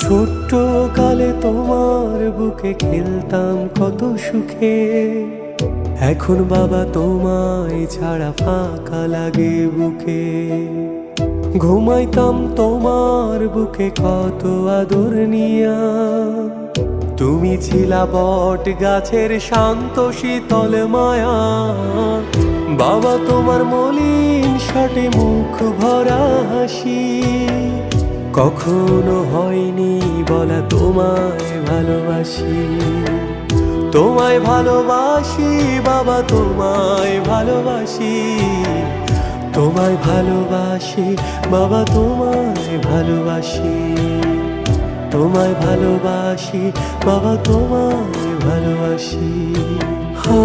ছোট্ট কালে তোমার বুকে খেলতাম কত সুখে, এখন বাবা তোমায় ছাড়া ফাঁকা লাগে বুকে। ঘুমাইতাম তোমার বুকে কত আদর নিয়া, তুমি ছিলা বট গাছের শান্ত শীতল মায়া। বাবা তোমার মলিন শাটে মুখ ভরা হাসি, কখনো হয়নি বলা তোমায় ভালোবাসি। তোমায় ভালোবাসি বাবা, তোমায় ভালোবাসি, তোমায় ভালোবাসি বাবা, তোমায় ভালোবাসি, তোমায় ভালোবাসি বাবা, তোমায় ভালোবাসি। হা